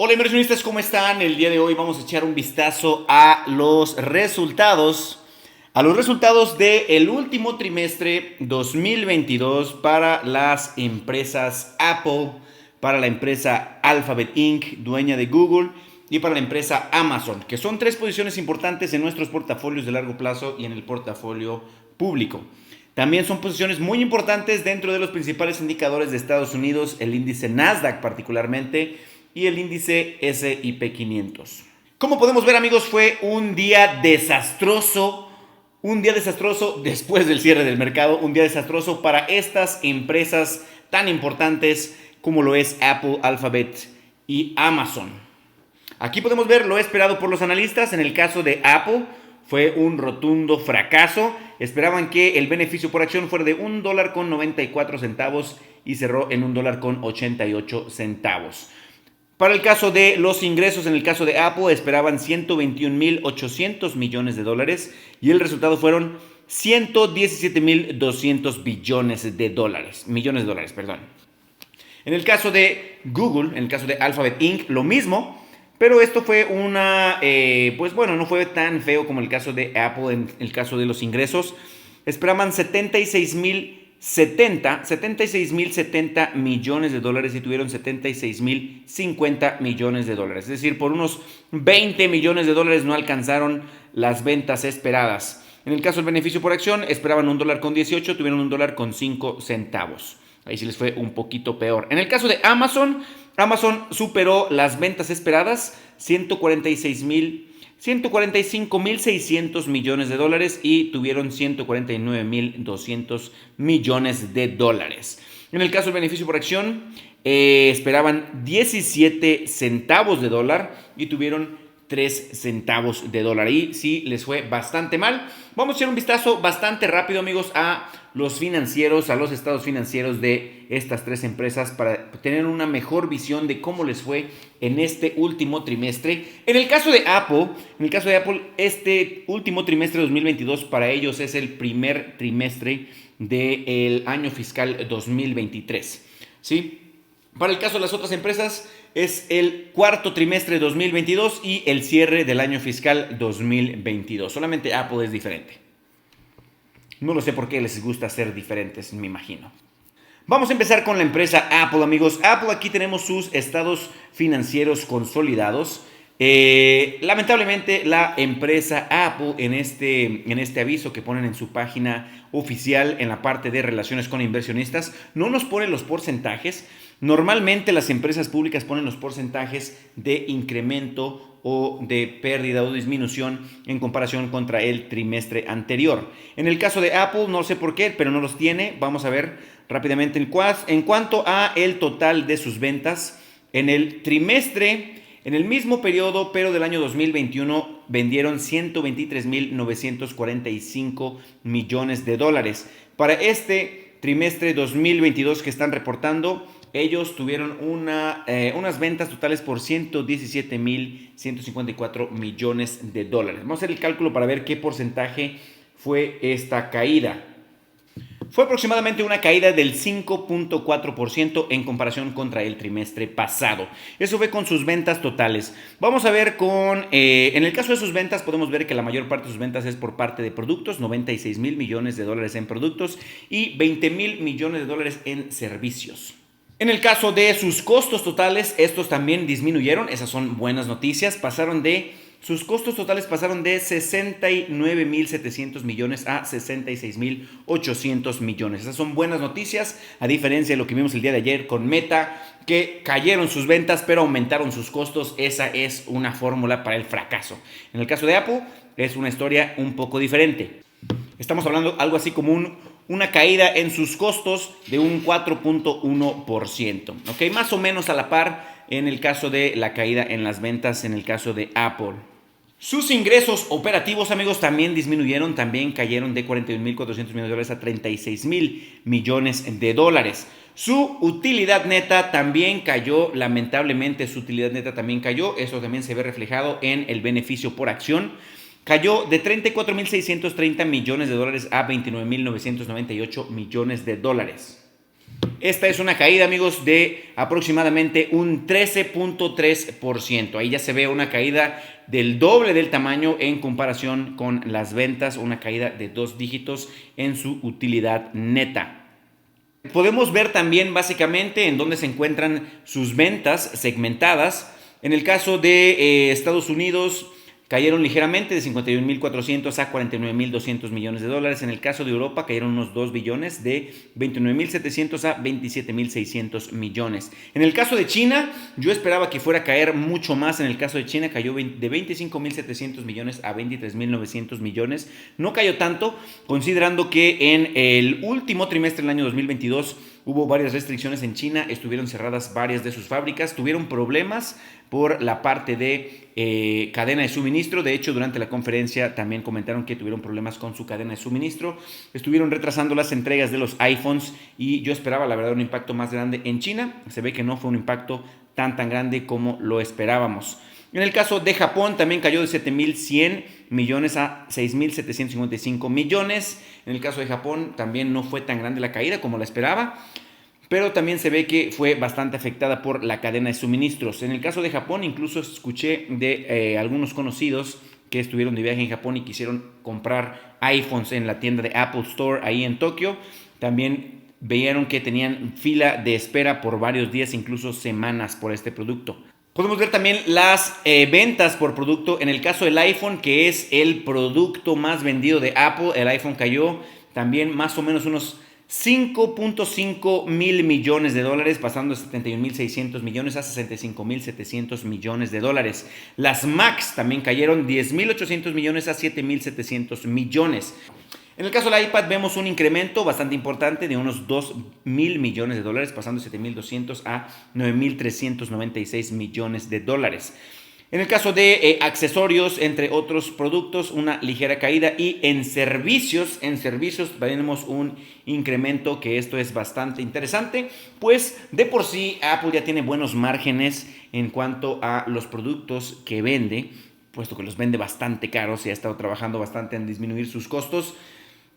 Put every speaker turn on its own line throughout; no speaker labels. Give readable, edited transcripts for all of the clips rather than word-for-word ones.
Hola inversionistas, ¿cómo están? El día de hoy vamos a echar un vistazo a los resultados del último trimestre 2022 para las empresas Apple, para la empresa Alphabet Inc., dueña de Google, y para la empresa Amazon, que son tres posiciones importantes en nuestros portafolios de largo plazo y en el portafolio público. También son posiciones muy importantes dentro de los principales indicadores de Estados Unidos, el índice Nasdaq particularmente y el índice S&P 500. Como podemos ver, amigos, fue un día desastroso. Un día desastroso después del cierre del mercado, un día desastroso para estas empresas tan importantes como lo es Apple, Alphabet y Amazon. Aquí podemos ver lo esperado por los analistas. En el caso de Apple fue un rotundo fracaso. Esperaban que el beneficio por acción fuera de $1.94 y cerró en $1.88. Para el caso de los ingresos, en el caso de Apple, esperaban 121.800 millones de dólares y el resultado fueron 117.200 millones de dólares. En el caso de Google, en el caso de Alphabet Inc., lo mismo, pero esto fue no fue tan feo como el caso de Apple en el caso de los ingresos. Esperaban 76.070 millones de dólares y tuvieron 76.050 millones de dólares. Es decir, por unos 20 millones de dólares no alcanzaron las ventas esperadas. En el caso del beneficio por acción, esperaban $1.18, tuvieron $1.05. Ahí sí les fue un poquito peor. En el caso de Amazon, Amazon superó las ventas esperadas, 145.600 millones de dólares y tuvieron 149.200 millones de dólares. En el caso del beneficio por acción, esperaban 17 centavos de dólar y tuvieron 3 centavos de dólar. Ahí sí les fue bastante mal. Vamos a echar un vistazo bastante rápido, amigos, a los financieros, a los estados financieros de estas tres empresas para tener una mejor visión de cómo les fue en este último trimestre. En el caso de Apple, este último trimestre de 2022 para ellos es el primer trimestre del año fiscal 2023. ¿Sí? Para el caso de las otras empresas es el cuarto trimestre de 2022 y el cierre del año fiscal 2022. Solamente Apple es diferente. No lo sé por qué les gusta ser diferentes, me imagino. Vamos a empezar con la empresa Apple, amigos. Apple, aquí tenemos sus estados financieros consolidados. Lamentablemente la empresa Apple en este aviso que ponen en su página oficial en la parte de relaciones con inversionistas no nos pone los porcentajes. Normalmente las empresas públicas ponen los porcentajes de incremento o de pérdida o disminución en comparación contra el trimestre anterior. En el caso de Apple no sé por qué, pero no los tiene. Vamos a ver rápidamente en cuanto a el total de sus ventas en el trimestre. En el mismo periodo, pero del año 2021, vendieron 123.945 millones de dólares. Para este trimestre 2022 que están reportando, ellos tuvieron unas ventas totales por 117.154 millones de dólares. Vamos a hacer el cálculo para ver qué porcentaje fue esta caída. Fue aproximadamente una caída del 5.4% en comparación contra el trimestre pasado. Eso fue con sus ventas totales. Vamos a ver en el caso de sus ventas podemos ver que la mayor parte de sus ventas es por parte de productos, 96.000 millones de dólares en productos y 20.000 millones de dólares en servicios. En el caso de sus costos totales, estos también disminuyeron. Esas son buenas noticias. Sus costos totales pasaron de 69.700 millones a 66.800 millones. Esas son buenas noticias, a diferencia de lo que vimos el día de ayer con Meta, que cayeron sus ventas pero aumentaron sus costos. Esa es una fórmula para el fracaso. En el caso de Apple es una historia un poco diferente. Estamos hablando algo así como una caída en sus costos de un 4.1%. ¿Ok? Más o menos a la par en el caso de la caída en las ventas en el caso de Apple. Sus ingresos operativos, amigos, también disminuyeron, también cayeron de 41.400 millones de dólares a 36.000 millones de dólares. Su utilidad neta también cayó, lamentablemente su utilidad neta también cayó, eso también se ve reflejado en el beneficio por acción. Cayó de 34.630 millones de dólares a 29.998 millones de dólares. Esta es una caída, amigos, de aproximadamente un 13.3%. Ahí ya se ve una caída del doble del tamaño en comparación con las ventas, una caída de 2 dígitos en su utilidad neta. Podemos ver también básicamente en dónde se encuentran sus ventas segmentadas. En el caso de Estados Unidos, cayeron ligeramente de 51.400 a 49.200 millones de dólares. En el caso de Europa cayeron unos 2 billones de 29.700 a 27.600 millones. En el caso de China, yo esperaba que fuera a caer mucho más. En el caso de China cayó de 25.700 millones a 23.900 millones. No cayó tanto, considerando que en el último trimestre del año 2022 hubo varias restricciones en China, estuvieron cerradas varias de sus fábricas, tuvieron problemas por la parte de cadena de suministro. De hecho, durante la conferencia también comentaron que tuvieron problemas con su cadena de suministro. Estuvieron retrasando las entregas de los iPhones y yo esperaba, la verdad, un impacto más grande en China. Se ve que no fue un impacto tan grande como lo esperábamos. En el caso de Japón también cayó de 7.100 millones a 6.755 millones. En el caso de Japón también no fue tan grande la caída como la esperaba, pero también se ve que fue bastante afectada por la cadena de suministros. En el caso de Japón incluso escuché de algunos conocidos que estuvieron de viaje en Japón y quisieron comprar iPhones en la tienda de Apple Store ahí en Tokio. También vieron que tenían fila de espera por varios días, incluso semanas, por este producto. Podemos ver también las ventas por producto. En el caso del iPhone, que es el producto más vendido de Apple, el iPhone cayó también más o menos unos 5.5 mil millones de dólares, pasando de 71.600 millones a 65.700 millones de dólares. Las Macs también cayeron 10.800 millones a 7.700 millones. En el caso del iPad vemos un incremento bastante importante de unos 2.000 millones de dólares, pasando de 7.200 a 9.396 millones de dólares. En el caso de accesorios, entre otros productos, una ligera caída. Y en servicios tenemos un incremento, que esto es bastante interesante, pues de por sí Apple ya tiene buenos márgenes en cuanto a los productos que vende, puesto que los vende bastante caros y ha estado trabajando bastante en disminuir sus costos.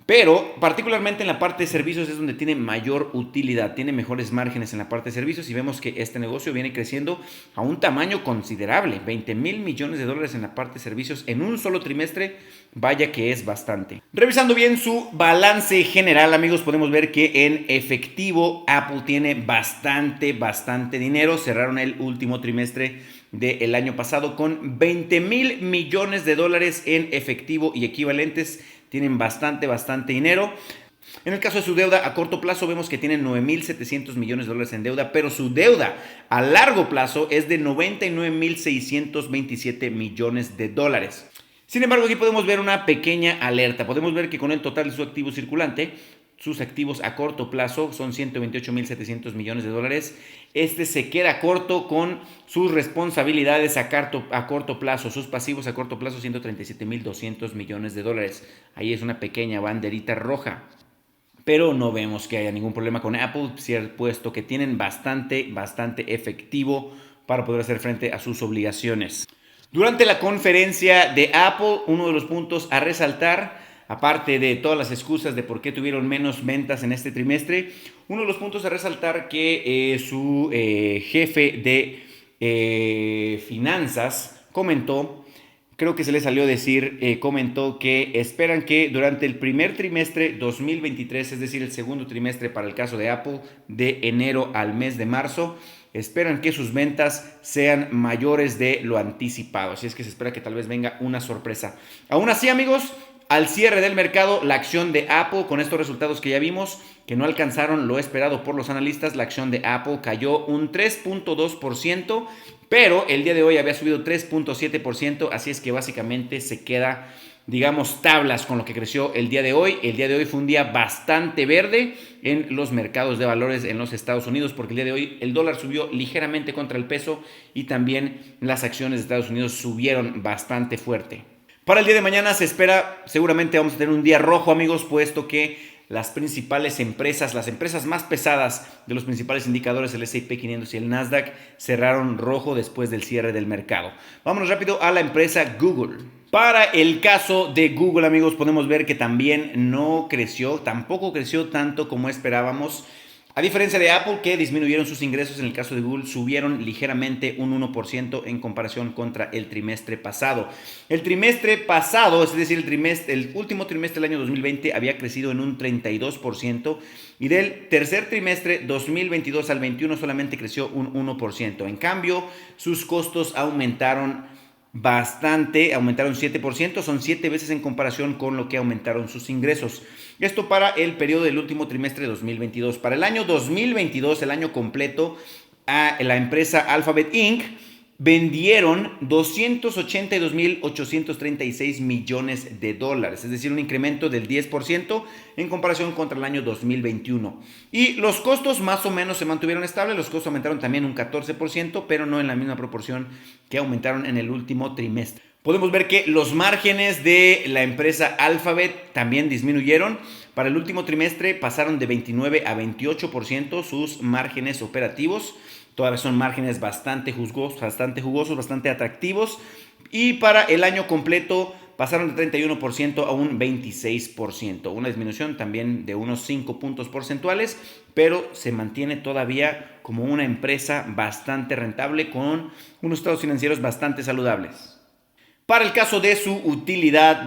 Pero particularmente en la parte de servicios es donde tiene mayor utilidad, tiene mejores márgenes en la parte de servicios, y vemos que este negocio viene creciendo a un tamaño considerable, 20.000 millones de dólares en la parte de servicios en un solo trimestre. Vaya que es bastante. Revisando bien su balance general, amigos, podemos ver que en efectivo Apple tiene bastante dinero. Cerraron el último trimestre del año pasado con 20.000 millones de dólares en efectivo y equivalentes. Tienen bastante dinero. En el caso de su deuda a corto plazo vemos que tienen 9.700 millones de dólares en deuda, pero su deuda a largo plazo es de 99.627 millones de dólares. Sin embargo, aquí podemos ver una pequeña alerta. Podemos ver que con el total de su activo circulante, sus activos a corto plazo son 128.700 millones de dólares. Este se queda corto con sus responsabilidades a corto plazo, sus pasivos a corto plazo, 137.200 millones de dólares. Ahí es una pequeña banderita roja. Pero no vemos que haya ningún problema con Apple, puesto que tienen bastante efectivo para poder hacer frente a sus obligaciones. Durante la conferencia de Apple, uno de los puntos a resaltar, aparte de todas las excusas de por qué tuvieron menos ventas en este trimestre, uno de los puntos a resaltar que su jefe de finanzas comentó, creo que se le salió decir, comentó que esperan que durante el primer trimestre 2023, es decir, el segundo trimestre para el caso de Apple, de enero al mes de marzo, esperan que sus ventas sean mayores de lo anticipado. Así es que se espera que tal vez venga una sorpresa. Aún así, amigos, al cierre del mercado, la acción de Apple, con estos resultados que ya vimos, que no alcanzaron lo esperado por los analistas, la acción de Apple cayó un 3.2%, pero el día de hoy había subido 3.7%, así es que básicamente se queda, digamos, tablas con lo que creció el día de hoy. El día de hoy fue un día bastante verde en los mercados de valores en los Estados Unidos, porque el día de hoy el dólar subió ligeramente contra el peso y también las acciones de Estados Unidos subieron bastante fuerte. Para el día de mañana se espera, seguramente vamos a tener un día rojo, amigos, puesto que las principales empresas, las empresas más pesadas de los principales indicadores, el S&P 500 y el Nasdaq, cerraron rojo después del cierre del mercado. Vámonos rápido a la empresa Google. Para el caso de Google, amigos, podemos ver que también no creció, tampoco creció tanto como esperábamos. A diferencia de Apple, que disminuyeron sus ingresos, en el caso de Google subieron ligeramente un 1% en comparación contra el trimestre pasado. El trimestre pasado, es decir, el último trimestre del año 2020 había crecido en un 32% y del tercer trimestre 2022 al 21 solamente creció un 1%. En cambio, sus costos aumentaron bastante, aumentaron 7%, son 7 veces en comparación con lo que aumentaron sus ingresos. Esto para el periodo del último trimestre de 2022. Para el año 2022, el año completo, a la empresa Alphabet Inc. vendieron 282.836 millones de dólares, es decir, un incremento del 10% en comparación contra el año 2021. Y los costos más o menos se mantuvieron estables, los costos aumentaron también un 14%, pero no en la misma proporción que aumentaron en el último trimestre. Podemos ver que los márgenes de la empresa Alphabet también disminuyeron. Para el último trimestre pasaron de 29 a 28% sus márgenes operativos. Todavía son márgenes bastante jugosos, bastante atractivos. Y para el año completo pasaron de 31% a un 26%. Una disminución también de unos 5 puntos porcentuales, pero se mantiene todavía como una empresa bastante rentable con unos estados financieros bastante saludables. Para el caso de su utilidad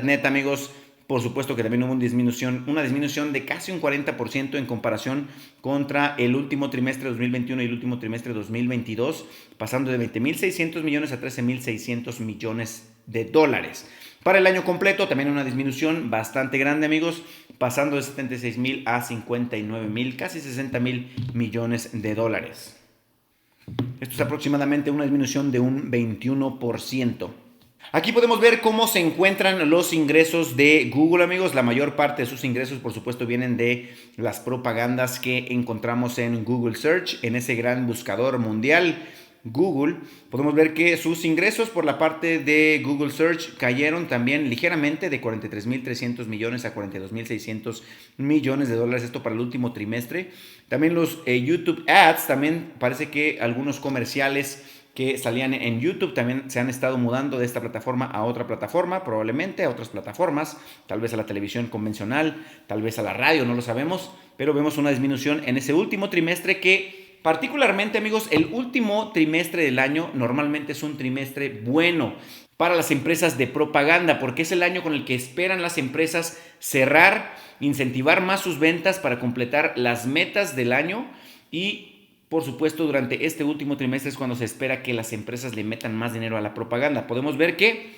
neta, amigos, por supuesto que también hubo una disminución de casi un 40% en comparación contra el último trimestre de 2021 y el último trimestre de 2022, pasando de 20.600 millones a 13.600 millones de dólares. Para el año completo también una disminución bastante grande, amigos, pasando de 76.000 a 59.000, casi 60.000 millones de dólares. Esto es aproximadamente una disminución de un 21%. Aquí podemos ver cómo se encuentran los ingresos de Google, amigos. La mayor parte de sus ingresos, por supuesto, vienen de las propagandas que encontramos en Google Search, en ese gran buscador mundial Google. Podemos ver que sus ingresos por la parte de Google Search cayeron también ligeramente de 43.300 millones a 42.600 millones de dólares, esto para el último trimestre. También los YouTube Ads, también parece que algunos comerciales que salían en YouTube también se han estado mudando de esta plataforma a otra plataforma, probablemente a otras plataformas, tal vez a la televisión convencional, tal vez a la radio, no lo sabemos, pero vemos una disminución en ese último trimestre que particularmente, amigos, el último trimestre del año normalmente es un trimestre bueno para las empresas de propaganda, porque es el año con el que esperan las empresas cerrar, incentivar más sus ventas para completar las metas del año y por supuesto, durante este último trimestre es cuando se espera que las empresas le metan más dinero a la propaganda. Podemos ver que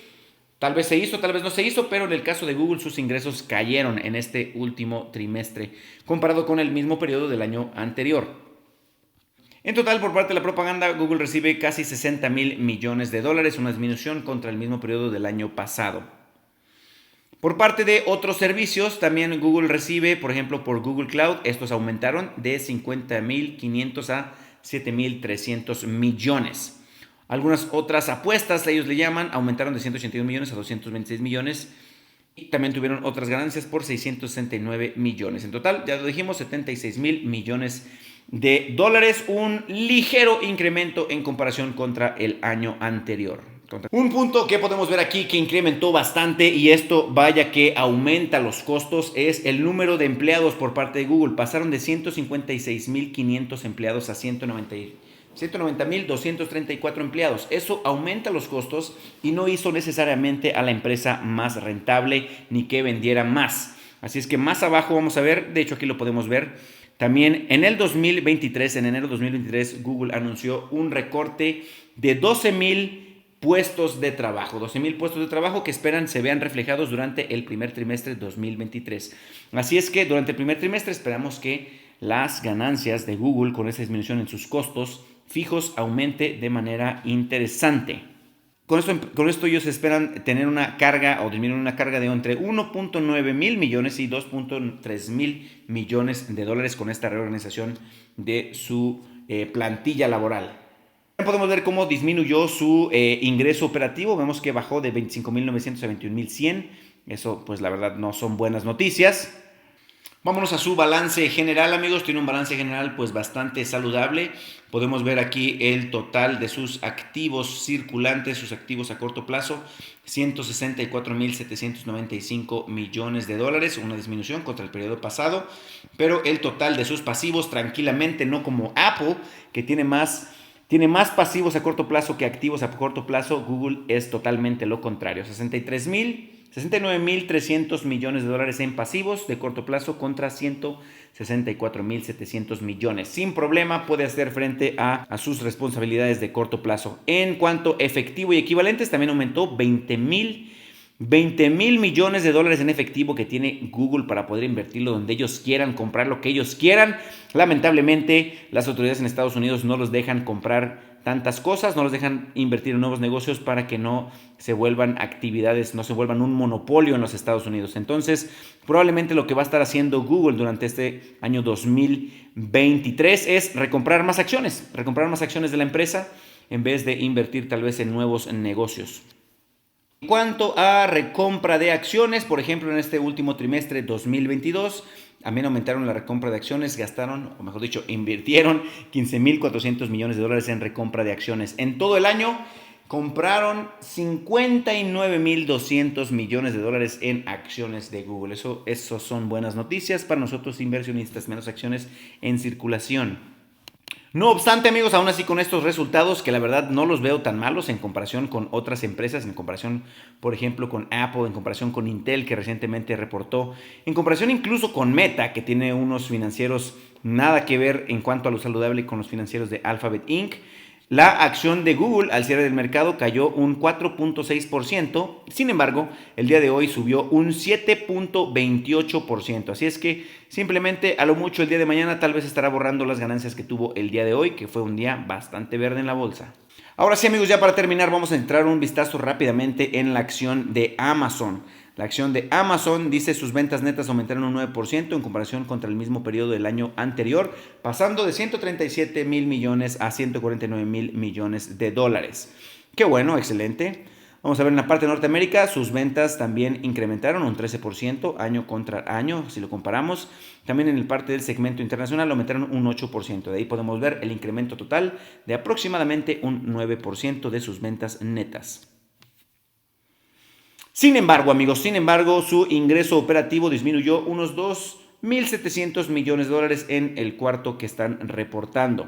tal vez se hizo, tal vez no se hizo, pero en el caso de Google sus ingresos cayeron en este último trimestre comparado con el mismo periodo del año anterior. En total, por parte de la propaganda, Google recibe casi 60.000 millones de dólares, una disminución contra el mismo periodo del año pasado. Por parte de otros servicios, también Google recibe, por ejemplo, por Google Cloud, estos aumentaron de 50.500 a 7.300 millones. Algunas otras apuestas, ellos le llaman, aumentaron de 181 millones a 226 millones. Y también tuvieron otras ganancias por 669 millones. En total, ya lo dijimos, 76.000 millones de dólares, un ligero incremento en comparación contra el año anterior. Un punto que podemos ver aquí que incrementó bastante, y esto vaya que aumenta los costos, es el número de empleados por parte de Google. Pasaron de 156.500 empleados a 190.234 empleados. Eso aumenta los costos y no hizo necesariamente a la empresa más rentable ni que vendiera más. Así es que más abajo vamos a ver, de hecho aquí lo podemos ver, también en el 2023, en enero de 2023, Google anunció un recorte de 12.000 puestos de trabajo, 12.000 puestos de trabajo que esperan se vean reflejados durante el primer trimestre de 2023. Así es que durante el primer trimestre esperamos que las ganancias de Google con esa disminución en sus costos fijos aumente de manera interesante. Con esto ellos esperan tener una carga o disminuir una carga de entre 1.9 mil millones y 2.3 mil millones de dólares con esta reorganización de su plantilla laboral. Podemos ver cómo disminuyó su ingreso operativo. Vemos que bajó de 25.900 a 21.100. Eso, pues la verdad, no son buenas noticias. Vámonos a su balance general, amigos. Tiene un balance general pues bastante saludable. Podemos ver aquí el total de sus activos circulantes, sus activos a corto plazo, 164.795 millones de dólares, una disminución contra el periodo pasado, pero el total de sus pasivos tranquilamente, no como Apple, que tiene más pasivos a corto plazo que activos a corto plazo. Google es totalmente lo contrario, 69.300 millones de dólares en pasivos de corto plazo contra 164.700 millones. Sin problema puede hacer frente a sus responsabilidades de corto plazo. En cuanto a efectivo y equivalentes, también aumentó 20 mil millones de dólares en efectivo que tiene Google para poder invertirlo donde ellos quieran, comprar lo que ellos quieran. Lamentablemente, las autoridades en Estados Unidos no los dejan comprar tantas cosas, no los dejan invertir en nuevos negocios para que no se vuelvan actividades, no se vuelvan un monopolio en los Estados Unidos. Entonces, probablemente lo que va a estar haciendo Google durante este año 2023 es recomprar más acciones de la empresa en vez de invertir tal vez en nuevos negocios. En cuanto a recompra de acciones, por ejemplo, en este último trimestre 2022, también aumentaron la recompra de acciones, gastaron, o mejor dicho, invirtieron 15.400 millones de dólares en recompra de acciones. En todo el año compraron 59.200 millones de dólares en acciones de Google. Eso son buenas noticias para nosotros inversionistas, menos acciones en circulación. No obstante, amigos, aún así con estos resultados, que la verdad no los veo tan malos en comparación con otras empresas, en comparación, por ejemplo, con Apple, en comparación con Intel, que recientemente reportó, en comparación incluso con Meta, que tiene unos financieros nada que ver en cuanto a lo saludable con los financieros de Alphabet Inc., la acción de Google al cierre del mercado cayó un 4.6%, sin embargo, el día de hoy subió un 7.28%. Así es que simplemente a lo mucho el día de mañana tal vez estará borrando las ganancias que tuvo el día de hoy, que fue un día bastante verde en la bolsa. Ahora sí, amigos, ya para terminar vamos a entrar un vistazo rápidamente en la acción de Amazon. La acción de Amazon dice sus ventas netas aumentaron un 9% en comparación contra el mismo periodo del año anterior, pasando de 137.000 millones a 149.000 millones de dólares. Qué bueno, excelente. Vamos a ver en la parte de Norteamérica, sus ventas también incrementaron un 13% año contra año, si lo comparamos. También en la parte del segmento internacional aumentaron un 8%. De ahí podemos ver el incremento total de aproximadamente un 9% de sus ventas netas. Sin embargo, amigos, su ingreso operativo disminuyó unos 2.700 millones de dólares en el cuarto que están reportando.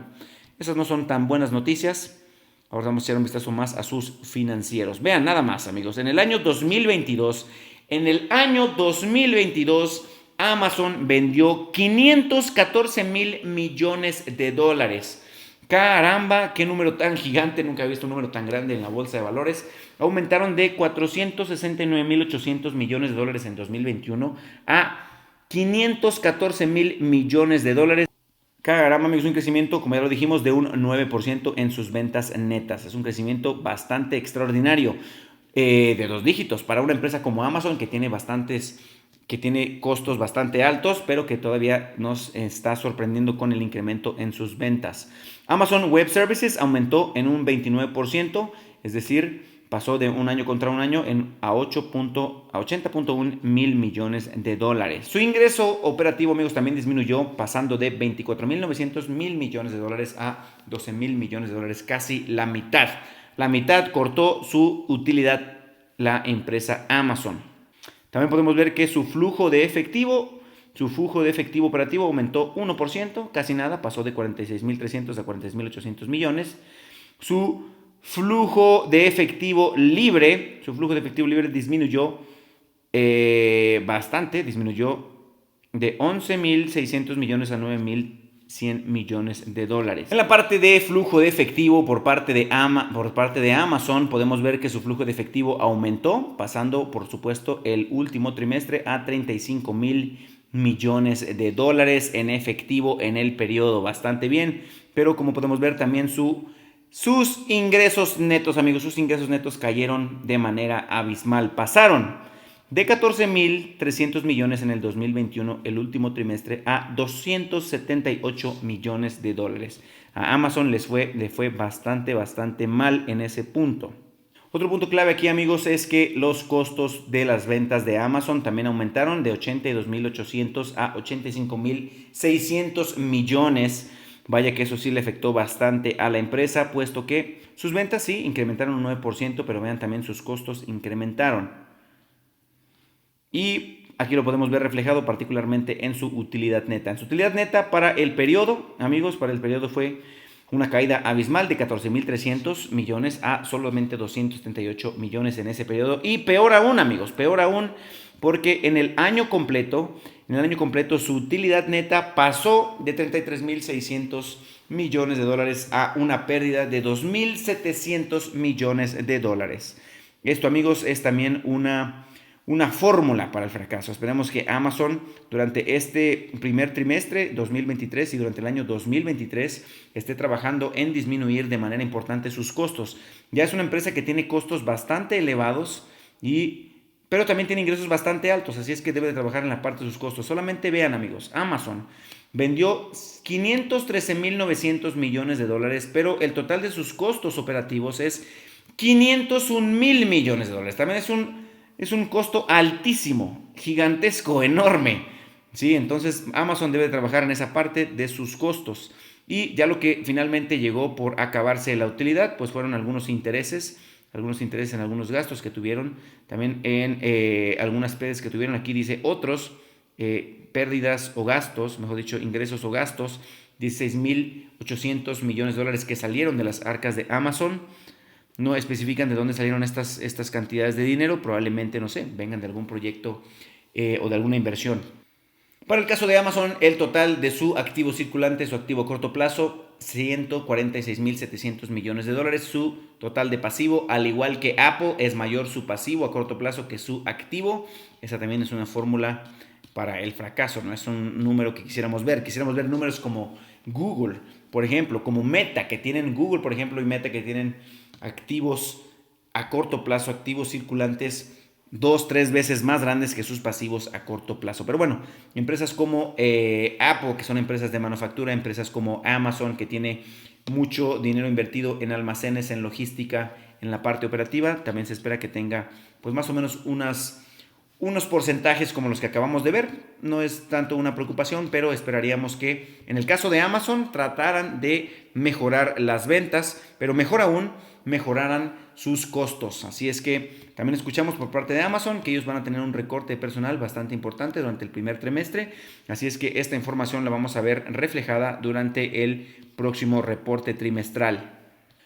Esas no son tan buenas noticias. Ahora vamos a echar un vistazo más a sus financieros. Vean nada más, amigos, en el año 2022, Amazon vendió 514.000 millones de dólares. Caramba, qué número tan gigante, nunca había visto un número tan grande en la bolsa de valores. Aumentaron de 469.800 millones de dólares en 2021 a 514.000 millones de dólares. Caramba, amigos, un crecimiento, como ya lo dijimos, de un 9% en sus ventas netas. Es un crecimiento bastante extraordinario, de 2 dígitos para una empresa como Amazon que tiene costos bastante altos, pero que todavía nos está sorprendiendo con el incremento en sus ventas. Amazon Web Services aumentó en un 29%, es decir, pasó de un año contra un año a 80.1 mil millones de dólares. Su ingreso operativo, amigos, también disminuyó, pasando de 24.900 mil millones de dólares a 12.000 millones de dólares, casi la mitad. La mitad cortó su utilidad la empresa Amazon. También podemos ver que su flujo de efectivo operativo aumentó 1%, casi nada, pasó de 46.300 a 46.800 millones. Su flujo de efectivo libre disminuyó bastante, disminuyó de 11.600 millones a 9.100 millones de dólares. En la parte de flujo de efectivo por parte de Amazon, podemos ver que su flujo de efectivo aumentó, pasando, por supuesto, el último trimestre a 35.000 millones de dólares en efectivo en el periodo. Bastante bien, pero como podemos ver también sus ingresos netos, amigos, sus ingresos netos cayeron de manera abismal. Pasaron de 14.300 millones en el 2021, el último trimestre, a 278 millones de dólares. A Amazon le fue bastante mal en ese punto. Otro punto clave aquí, amigos, es que los costos de las ventas de Amazon también aumentaron de 82.800 a 85.600 millones. Vaya que eso sí le afectó bastante a la empresa, puesto que sus ventas sí incrementaron un 9%, pero vean también sus costos incrementaron. Y aquí lo podemos ver reflejado particularmente en su utilidad neta. En su utilidad neta para el periodo, amigos, para el periodo fue una caída abismal de 14.300 millones a solamente 238 millones en ese periodo. Y peor aún, amigos, peor aún, porque en el año completo su utilidad neta pasó de 33.600 millones de dólares a una pérdida de 2.700 millones de dólares. Esto, amigos, es también una fórmula para el fracaso. Esperemos que Amazon durante este primer trimestre 2023 y durante el año 2023 esté trabajando en disminuir de manera importante sus costos. Ya es una empresa que tiene costos bastante elevados pero también tiene ingresos bastante altos, así es que debe de trabajar en la parte de sus costos. Solamente vean, amigos, Amazon vendió 513.900 millones de dólares, pero el total de sus costos operativos es 501.000 millones de dólares. También es un costo altísimo, gigantesco, enorme. ¿Sí? Entonces Amazon debe trabajar en esa parte de sus costos. Y ya lo que finalmente llegó por acabarse la utilidad, pues fueron algunos intereses en algunos gastos que tuvieron, también en algunas pérdidas que tuvieron. Aquí dice otros, pérdidas o gastos, mejor dicho, ingresos o gastos, 16.800 millones de dólares que salieron de las arcas de Amazon. No especifican de dónde salieron estas cantidades de dinero, probablemente, no sé, vengan de algún proyecto o de alguna inversión. Para el caso de Amazon, el total de su activo circulante, su activo a corto plazo, 146.700 millones de dólares. Su total de pasivo, al igual que Apple, es mayor su pasivo a corto plazo que su activo. Esa también es una fórmula para el fracaso, no es un número que quisiéramos ver. Quisiéramos ver números como Google, por ejemplo, como Meta, que tienen Google, por ejemplo, y Meta, que tienen activos a corto plazo, activos circulantes 2-3 veces más grandes que sus pasivos a corto plazo. Pero bueno, empresas como Apple, que son empresas de manufactura, empresas como Amazon, que tiene mucho dinero invertido en almacenes, en logística, en la parte operativa, también se espera que tenga pues más o menos unos porcentajes como los que acabamos de ver. No es tanto una preocupación, pero esperaríamos que en el caso de Amazon trataran de mejorar las ventas, pero mejor aún, mejoraran sus costos. Así es que también escuchamos por parte de Amazon que ellos van a tener un recorte de personal bastante importante durante el primer trimestre. Así es que esta información la vamos a ver reflejada durante el próximo reporte trimestral.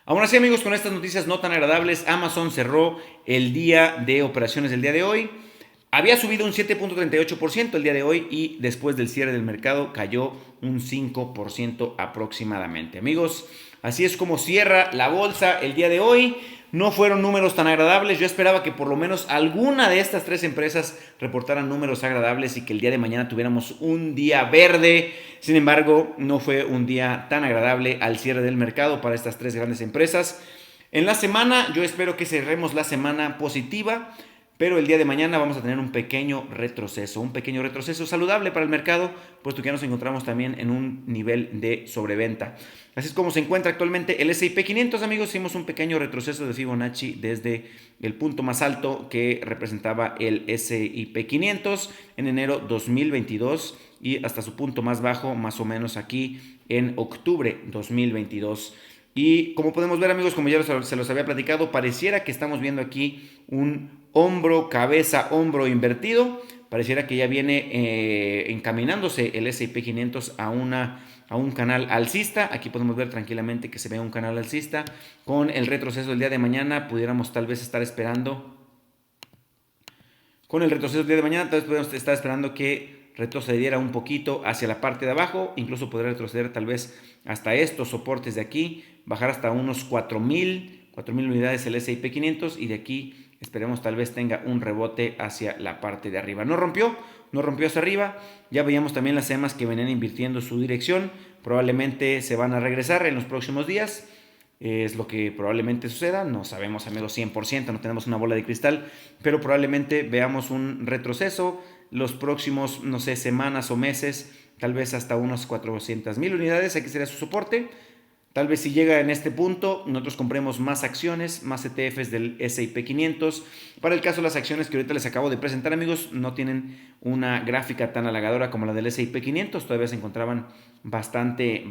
Aún así, amigos, con estas noticias no tan agradables, Amazon cerró el día de operaciones del día de hoy. Había subido un 7.38% el día de hoy y después del cierre del mercado cayó un 5% aproximadamente. Amigos, así es como cierra la bolsa el día de hoy. No fueron números tan agradables. Yo esperaba que por lo menos alguna de estas tres empresas reportaran números agradables y que el día de mañana tuviéramos un día verde. Sin embargo, no fue un día tan agradable al cierre del mercado para estas tres grandes empresas. En la semana, yo espero que cerremos la semana positiva. Pero el día de mañana vamos a tener un pequeño retroceso saludable para el mercado, puesto que ya nos encontramos también en un nivel de sobreventa. Así es como se encuentra actualmente el S&P 500, amigos. Hicimos un pequeño retroceso de Fibonacci desde el punto más alto que representaba el S&P 500 en enero 2022 y hasta su punto más bajo, más o menos aquí en octubre 2022. Y como podemos ver, amigos, como ya se los había platicado, pareciera que estamos viendo aquí un hombro, cabeza, hombro invertido. Pareciera que ya viene encaminándose el S&P 500 a un canal alcista. Aquí podemos ver tranquilamente que se ve un canal alcista. Con el retroceso del día de mañana pudiéramos tal vez estar esperando. Con el retroceso del día de mañana tal vez podemos estar esperando que retrocediera un poquito hacia la parte de abajo. Incluso podría retroceder tal vez hasta estos soportes de aquí. Bajar hasta unos 4.000 unidades el S&P 500 y de aquí esperemos tal vez tenga un rebote hacia la parte de arriba. No rompió hacia arriba. Ya veíamos también las EMAs que venían invirtiendo su dirección. Probablemente se van a regresar en los próximos días. Es lo que probablemente suceda. No sabemos, amigos, 100%, no tenemos una bola de cristal, pero probablemente veamos un retroceso los próximos, no sé, semanas o meses, tal vez hasta unos 400.000 unidades. Aquí sería su soporte. Tal vez si llega en este punto, nosotros compremos más acciones, más ETFs del S&P 500. Para el caso de las acciones que ahorita les acabo de presentar, amigos, no tienen una gráfica tan halagadora como la del S&P 500. Todavía se encontraban bastante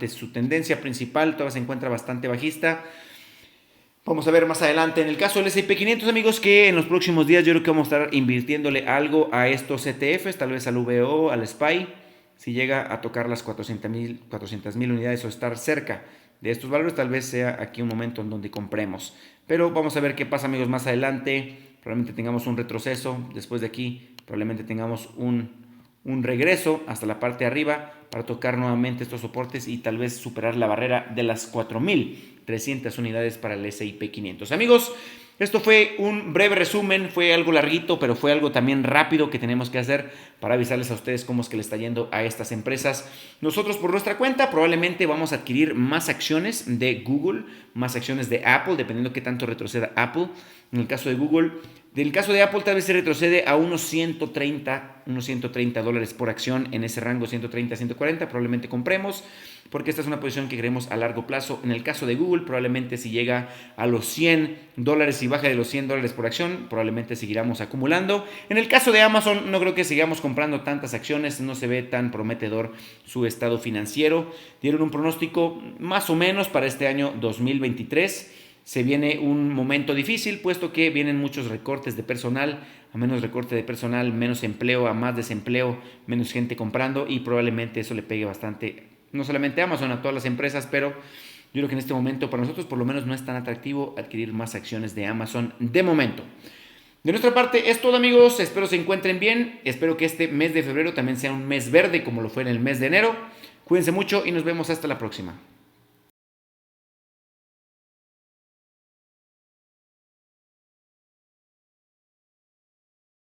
su tendencia principal, todavía se encuentra bastante bajista. Vamos a ver más adelante en el caso del S&P 500, amigos, que en los próximos días yo creo que vamos a estar invirtiéndole algo a estos ETFs, tal vez al VO, al SPY, si llega a tocar las 400,000 unidades o estar cerca de estos valores, tal vez sea aquí un momento en donde compremos. Pero vamos a ver qué pasa, amigos, más adelante. Probablemente tengamos un retroceso, después de aquí probablemente tengamos un regreso hasta la parte de arriba para tocar nuevamente estos soportes y tal vez superar la barrera de las 4,300 unidades para el S&P 500. Amigos, esto fue un breve resumen, fue algo larguito, pero fue algo también rápido que tenemos que hacer para avisarles a ustedes cómo es que le está yendo a estas empresas. Nosotros por nuestra cuenta probablemente vamos a adquirir más acciones de Google, más acciones de Apple, dependiendo de qué tanto retroceda Apple. En el caso de Google, del caso de Apple tal vez se retrocede a unos 130 dólares por acción, en ese rango 130 a 140 probablemente compremos, porque esta es una posición que queremos a largo plazo. En el caso de Google probablemente si llega a los 100 dólares y baja de los 100 dólares por acción, probablemente seguiremos acumulando. En el caso de Amazon no creo que sigamos comprando tantas acciones, no se ve tan prometedor su estado financiero. Dieron un pronóstico más o menos para este año 2023. Se viene un momento difícil, puesto que vienen muchos recortes de personal, a menos recorte de personal, menos empleo, a más desempleo, menos gente comprando y probablemente eso le pegue bastante, no solamente a Amazon, a todas las empresas, pero yo creo que en este momento para nosotros por lo menos no es tan atractivo adquirir más acciones de Amazon de momento. De nuestra parte es todo, amigos, espero se encuentren bien, espero que este mes de febrero también sea un mes verde como lo fue en el mes de enero. Cuídense mucho y nos vemos hasta la próxima.